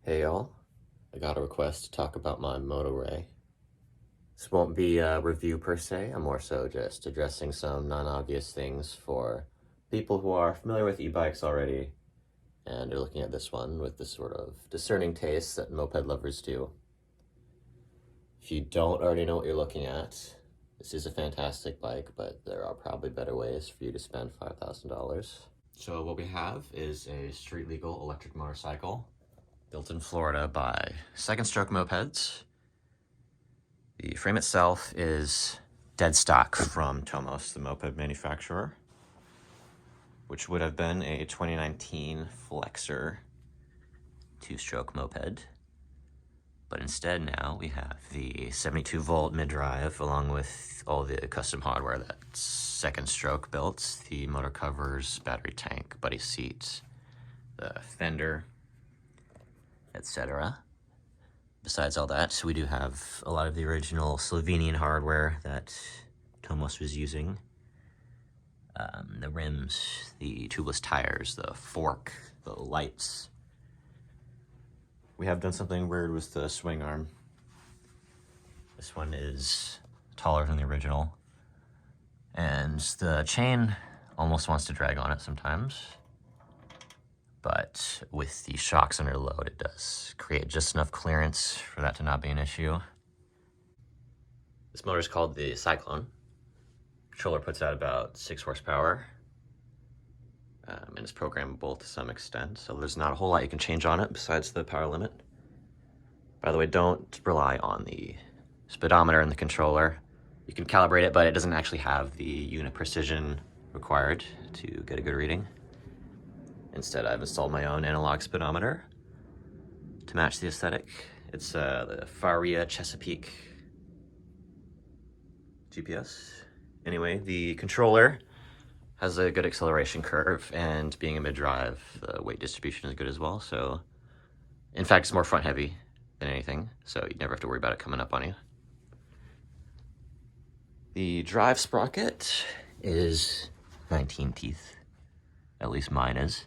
Hey y'all, I got a request to talk about my MOTO RAE. This won't be a review per se, I'm more so just addressing some non-obvious things for people who are familiar with e-bikes already and are looking at this one with the sort of discerning taste that moped lovers do. If you don't already know what you're looking at, this is a fantastic bike, but there are probably better ways for you to spend $5,000. So what we have is a street legal electric motorcycle built in Florida by Second Stroke Mopeds. The frame itself is dead stock from Tomos, the moped manufacturer, which would have been a 2019 Flexer two-stroke moped. But instead now we have the 72 volt mid-drive along with all the custom hardware that Second Stroke built, the motor covers, battery tank, buddy seat, the fender, etc. Besides all that, we do have a lot of the original Slovenian hardware that Tomos was using. The rims, the tubeless tires, the fork, the lights. We have done something weird with the swing arm. This one is taller than the original, and the chain almost wants to drag on it sometimes. But with the shocks under load, it does create just enough clearance for that to not be an issue. This motor is called the Cyclone. Controller puts out about 6 horsepower, and is programmable to some extent, so there's not a whole lot you can change on it besides the power limit. By the way, don't rely on the speedometer in the controller. You can calibrate it, but it doesn't actually have the unit precision required to get a good reading. Instead, I've installed my own analog speedometer to match the aesthetic. It's the Faria Chesapeake GPS. Anyway, the controller has a good acceleration curve, and being a mid-drive, the weight distribution is good as well. So, in fact, it's more front-heavy than anything, so you never have to worry about it coming up on you. The drive sprocket is 19 teeth. At least mine is.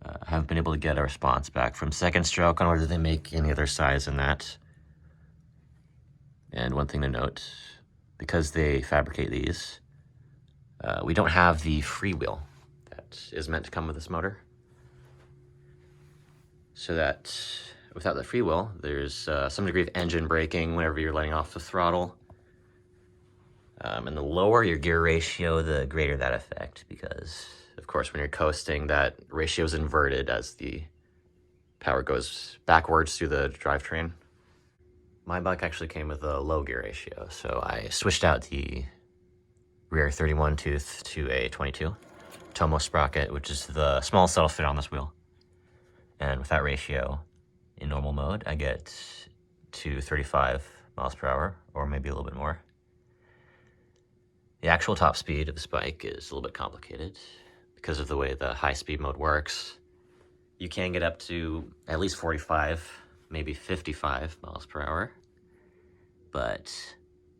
I haven't been able to get a response back from Second Stroke on whether they make any other size than that. And one thing to note, because they fabricate these, we don't have the freewheel that is meant to come with this motor. So that without the freewheel, there's some degree of engine braking whenever you're letting off the throttle. And the lower your gear ratio, the greater that effect, because of course, when you're coasting, that ratio is inverted as the power goes backwards through the drivetrain. My bike actually came with a low gear ratio, so I switched out the rear 31 tooth to a 22 Tomos sprocket, which is the smallest that'll fit on this wheel. And with that ratio, in normal mode, I get to 35 miles per hour, or maybe a little bit more. The actual top speed of this bike is a little bit complicated. Because of the way the high-speed mode works, you can get up to at least 45, maybe 55 miles per hour. But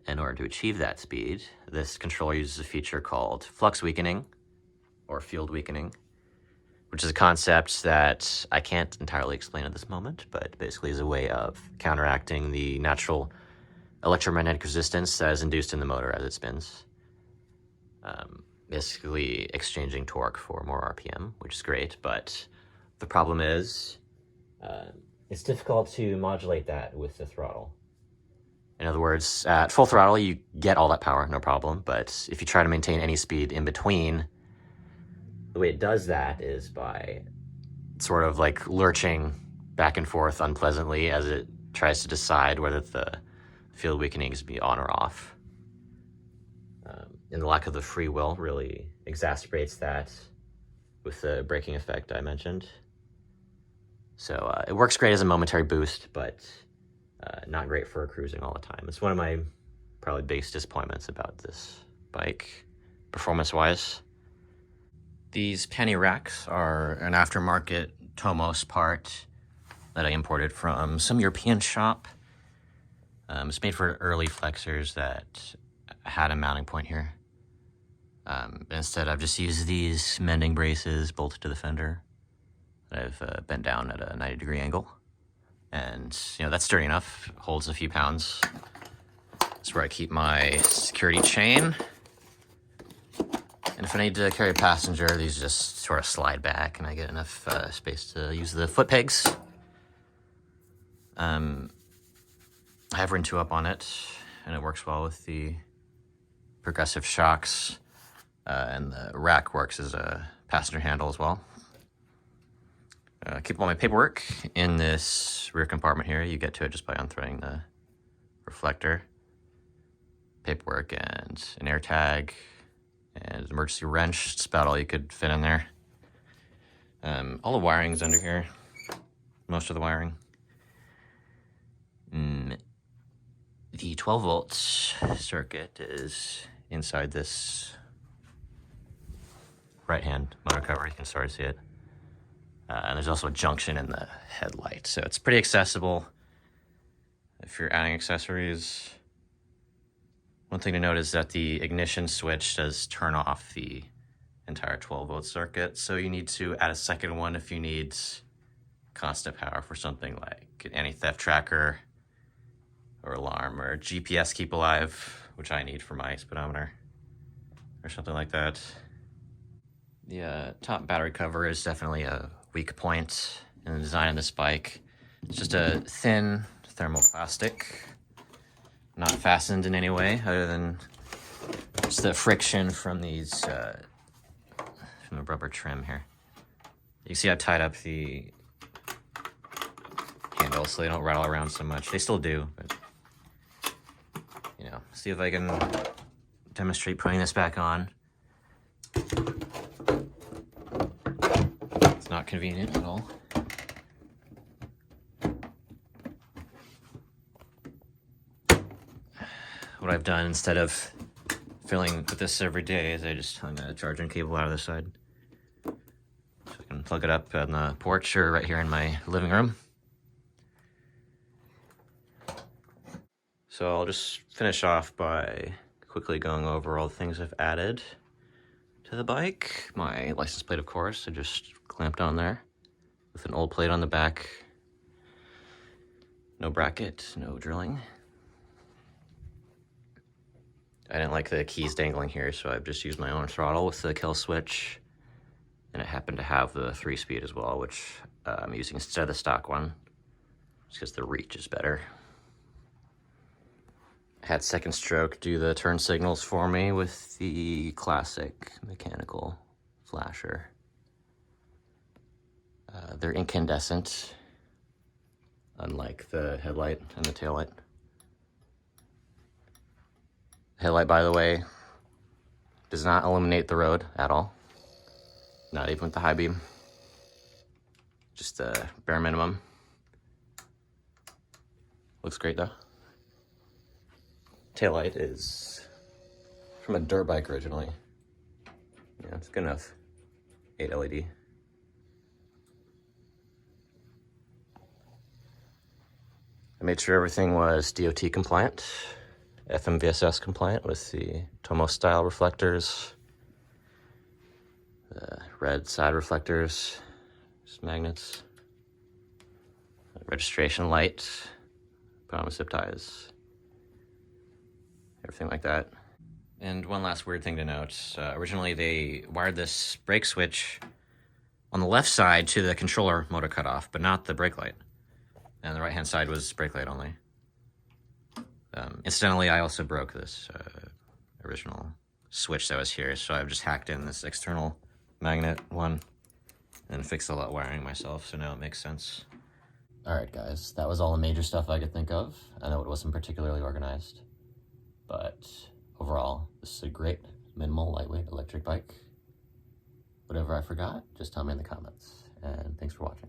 in order to achieve that speed, this controller uses a feature called flux weakening, or field weakening, which is a concept that I can't entirely explain at this moment, but basically is a way of counteracting the natural electromagnetic resistance that is induced in the motor as it spins. Basically exchanging torque for more RPM, which is great, but the problem is it's difficult to modulate that with the throttle. In other words, at full throttle, you get all that power, no problem, but if you try to maintain any speed in between, the way it does that is by sort of like lurching back and forth unpleasantly as it tries to decide whether the field weakening is to be on or off. And the lack of the free will really exacerbates that with the braking effect I mentioned. So it works great as a momentary boost, but not great for cruising all the time. It's one of my probably biggest disappointments about this bike, performance-wise. These penny racks are an aftermarket Tomos part that I imported from some European shop. It's made for early Flexers that had a mounting point here. Instead, I've just used these mending braces bolted to the fender. that I've bent down at a 90-degree angle. And, you know, that's sturdy enough, holds a few pounds. That's where I keep my security chain. And if I need to carry a passenger, these just sort of slide back and I get enough space to use the foot pegs. I have ridden 2-up on it, and it works well with the progressive shocks, and the rack works as a passenger handle as well. Keep all my paperwork in this rear compartment here. You get to it just by unthreading the reflector. Paperwork and an air tag and an emergency wrench. It's about all you could fit in there. All the wiring's under here. Most of the wiring. The 12-volt circuit is inside this right-hand motor cover. You can sort of see it. And there's also a junction in the headlight. So it's pretty accessible if you're adding accessories. One thing to note is that the ignition switch does turn off the entire 12-volt circuit. So you need to add a second one if you need constant power for something like an anti-theft tracker or alarm or GPS keep alive, which I need for my speedometer or something like that. The top battery cover is definitely a weak point in the design of this bike. It's just a thin thermoplastic, not fastened in any way other than just the friction from these from the rubber trim here. You can see I tied up the handles so they don't rattle around so much. They still do, but you know, see if I can demonstrate putting this back on. It's not convenient at all. What I've done instead of filling with this every day is I just hung a charging cable out of the side. So I can plug it up on the porch or right here in my living room. So I'll just finish off by quickly going over all the things I've added to the bike. My license plate, of course, I just clamped on there with an old plate on the back. No bracket, no drilling. I didn't like the keys dangling here, so I've just used my own throttle with the kill switch. And it happened to have the 3-speed as well, which I'm using instead of the stock one, just because the reach is better. I had Second Stroke do the turn signals for me with the classic mechanical flasher. They're incandescent, unlike the headlight and the taillight. Headlight, by the way, does not illuminate the road at all. Not even with the high beam. Just the bare minimum. Looks great though. Taillight is from a dirt bike originally. Yeah, it's good enough. 8 LED. I made sure everything was DOT compliant. FMVSS compliant with the Tomos style reflectors, the red side reflectors, just magnets, registration light, put on with zip ties, everything like that. And one last weird thing to note, originally they wired this brake switch on the left side to the controller motor cutoff, but not the brake light. And the right hand side was brake light only. Incidentally, I also broke this original switch that was here, so I've just hacked in this external magnet one and fixed all that wiring myself, so now it makes sense. Alright guys, that was all the major stuff I could think of. I know it wasn't particularly organized, but overall, this is a great, minimal, lightweight electric bike. Whatever I forgot, just tell me in the comments, and thanks for watching.